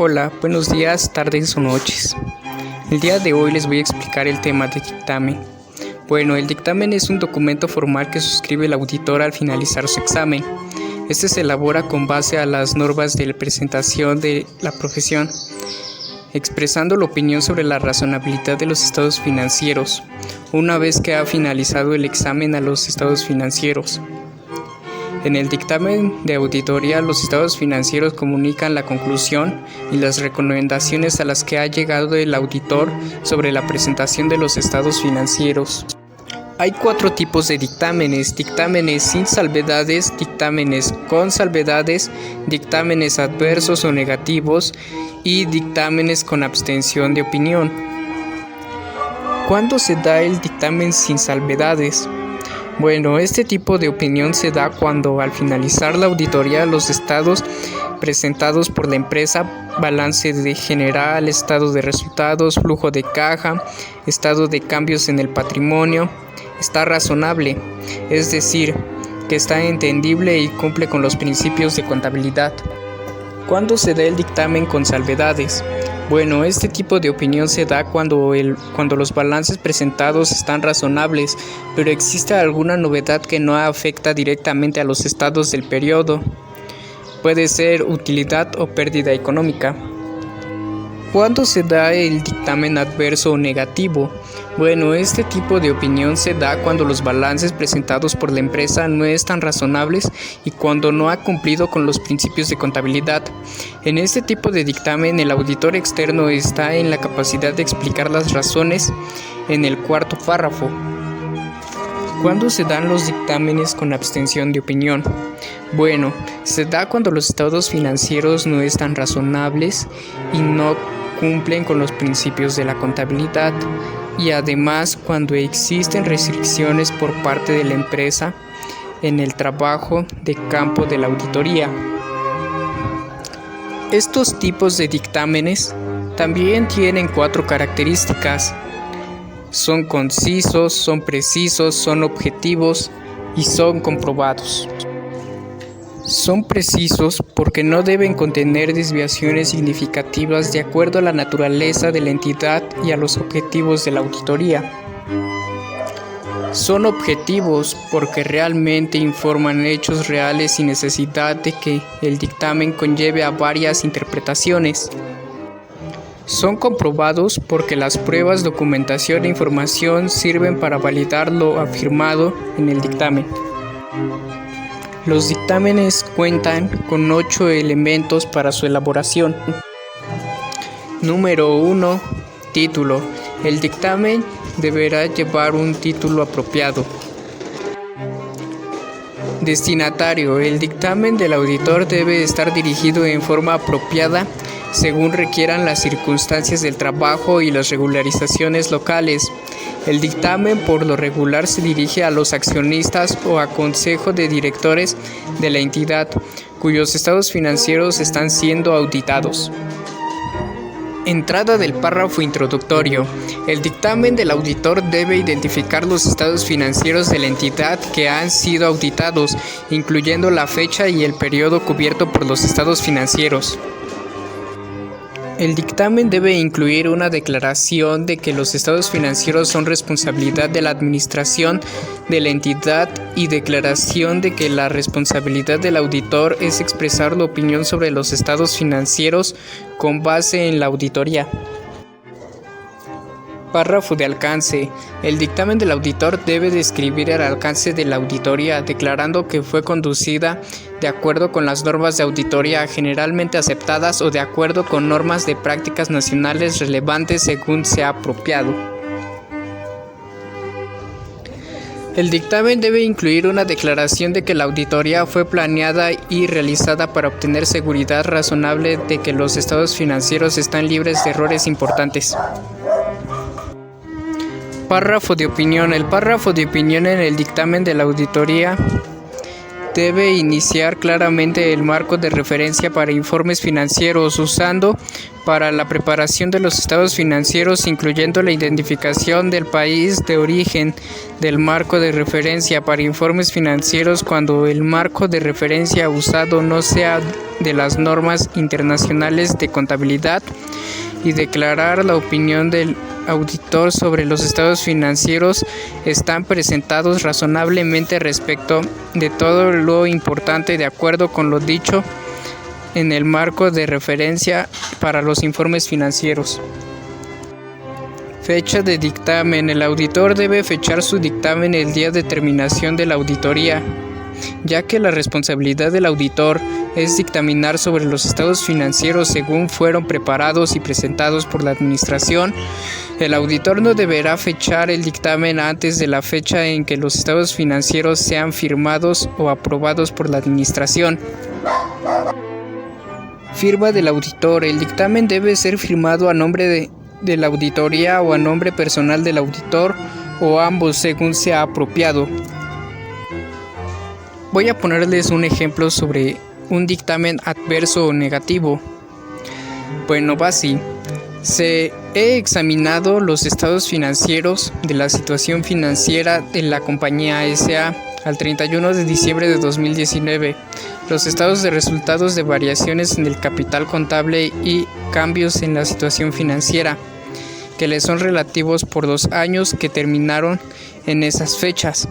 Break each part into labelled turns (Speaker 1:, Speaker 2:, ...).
Speaker 1: Hola, buenos días, tardes o noches. El día de hoy les voy a explicar el tema de dictamen. Bueno, el dictamen es un documento formal que suscribe el auditor al finalizar su examen. Este se elabora con base a las normas de presentación de la profesión, expresando la opinión sobre la razonabilidad de los estados financieros, una vez que ha finalizado el examen a los estados financieros. En el dictamen de auditoría, los estados financieros comunican la conclusión y las recomendaciones a las que ha llegado el auditor sobre la presentación de los estados financieros. Hay 4 tipos de dictámenes: dictámenes sin salvedades, dictámenes con salvedades, dictámenes adversos o negativos y dictámenes con abstención de opinión. ¿Cuándo se da el dictamen sin salvedades? Bueno, este tipo de opinión se da cuando al finalizar la auditoría los estados presentados por la empresa, balance general, estado de resultados, flujo de caja, estado de cambios en el patrimonio, está razonable, es decir, que está entendible y cumple con los principios de contabilidad. ¿Cuándo se da el dictamen con salvedades? Bueno, este tipo de opinión se da cuando los balances presentados están razonables, pero existe alguna novedad que no afecta directamente a los estados del periodo. Puede ser utilidad o pérdida económica. ¿Cuándo se da el dictamen adverso o negativo? Bueno, este tipo de opinión se da cuando los balances presentados por la empresa no están razonables y cuando no ha cumplido con los principios de contabilidad. En este tipo de dictamen, el auditor externo está en la capacidad de explicar las razones en el 4º párrafo. ¿Cuándo se dan los dictámenes con abstención de opinión? Bueno, se da cuando los estados financieros no están razonables y no cumplen con los principios de la contabilidad, y además cuando existen restricciones por parte de la empresa en el trabajo de campo de la auditoría. Estos tipos de dictámenes también tienen 4 características. Son concisos, son precisos, son objetivos y son comprobados. Son precisos porque no deben contener desviaciones significativas de acuerdo a la naturaleza de la entidad y a los objetivos de la auditoría. Son objetivos porque realmente informan hechos reales sin necesidad de que el dictamen conlleve a varias interpretaciones. Son comprobados porque las pruebas, documentación e información sirven para validar lo afirmado en el dictamen. Los dictámenes cuentan con 8 elementos para su elaboración. Número 1. Título. El dictamen deberá llevar un título apropiado. Destinatario. El dictamen del auditor debe estar dirigido en forma apropiada según requieran las circunstancias del trabajo y las regularizaciones locales. El dictamen por lo regular se dirige a los accionistas o a consejo de directores de la entidad cuyos estados financieros están siendo auditados. Entrada del párrafo introductorio. El dictamen del auditor debe identificar los estados financieros de la entidad que han sido auditados, incluyendo la fecha y el periodo cubierto por los estados financieros. El dictamen debe incluir una declaración de que los estados financieros son responsabilidad de la administración de la entidad y declaración de que la responsabilidad del auditor es expresar la opinión sobre los estados financieros con base en la auditoría. Párrafo de alcance. El dictamen del auditor debe describir el alcance de la auditoría, declarando que fue conducida de acuerdo con las normas de auditoría generalmente aceptadas o de acuerdo con normas de prácticas nacionales relevantes según sea apropiado. El dictamen debe incluir una declaración de que la auditoría fue planeada y realizada para obtener seguridad razonable de que los estados financieros están libres de errores importantes. Párrafo de opinión. El párrafo de opinión en el dictamen de la auditoría debe iniciar claramente el marco de referencia para informes financieros, usando para la preparación de los estados financieros, incluyendo la identificación del país de origen del marco de referencia para informes financieros cuando el marco de referencia usado no sea de las normas internacionales de contabilidad, y declarar la opinión del auditor sobre los estados financieros están presentados razonablemente respecto de todo lo importante de acuerdo con lo dicho en el marco de referencia para los informes financieros. Fecha de dictamen. El auditor debe fechar su dictamen el día de terminación de la auditoría, ya que la responsabilidad del auditor es dictaminar sobre los estados financieros según fueron preparados y presentados por la administración. El auditor no deberá fechar el dictamen antes de la fecha en que los estados financieros sean firmados o aprobados por la administración. Firma del auditor. El dictamen debe ser firmado a nombre de la auditoría o a nombre personal del auditor, o ambos según sea apropiado. Voy a ponerles un ejemplo sobre un dictamen adverso o negativo. Bueno, va así. He examinado los estados financieros de la situación financiera de la compañía S.A. al 31 de diciembre de 2019, los estados de resultados de variaciones en el capital contable y cambios en la situación financiera, que le son relativos por los años que terminaron en esas fechas.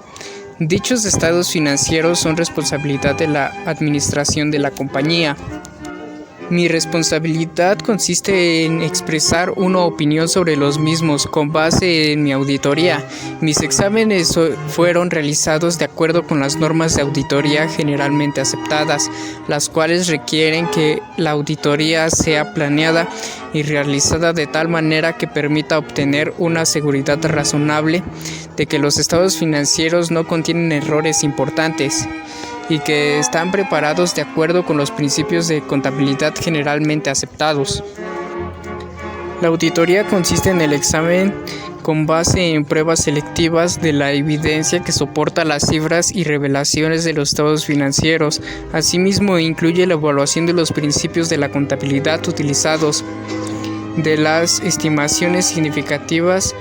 Speaker 1: Dichos estados financieros son responsabilidad de la administración de la compañía. Mi responsabilidad consiste en expresar una opinión sobre los mismos con base en mi auditoría. Mis exámenes fueron realizados de acuerdo con las normas de auditoría generalmente aceptadas, las cuales requieren que la auditoría sea planeada y realizada de tal manera que permita obtener una seguridad razonable de que los estados financieros no contienen errores importantes y que están preparados de acuerdo con los principios de contabilidad generalmente aceptados. La auditoría consiste en el examen con base en pruebas selectivas de la evidencia que soporta las cifras y revelaciones de los estados financieros. Asimismo, incluye la evaluación de los principios de la contabilidad utilizados, de las estimaciones significativas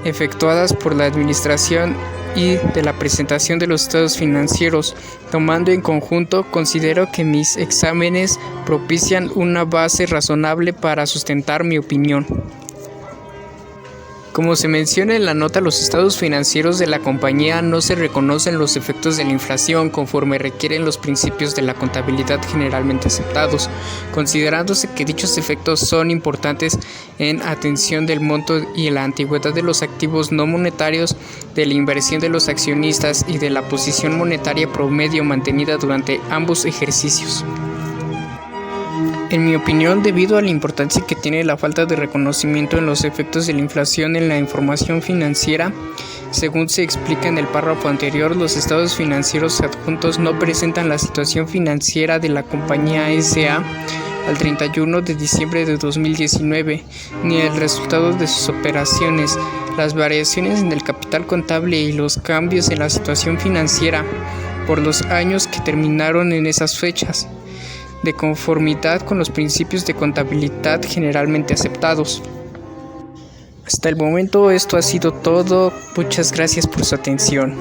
Speaker 1: efectuadas por la administración y de la presentación de los estados financieros. Tomando en conjunto, considero que mis exámenes propician una base razonable para sustentar mi opinión. Como se menciona en la nota, los estados financieros de la compañía no se reconocen los efectos de la inflación conforme requieren los principios de la contabilidad generalmente aceptados, considerándose que dichos efectos son importantes en atención del monto y la antigüedad de los activos no monetarios, de la inversión de los accionistas y de la posición monetaria promedio mantenida durante ambos ejercicios. En mi opinión, debido a la importancia que tiene la falta de reconocimiento en los efectos de la inflación en la información financiera, según se explica en el párrafo anterior, los estados financieros adjuntos no presentan la situación financiera de la compañía S.A. al 31 de diciembre de 2019, ni el resultado de sus operaciones, las variaciones en el capital contable y los cambios en la situación financiera por los años que terminaron en esas fechas, de conformidad con los principios de contabilidad generalmente aceptados. Hasta el momento esto ha sido todo. Muchas gracias por su atención.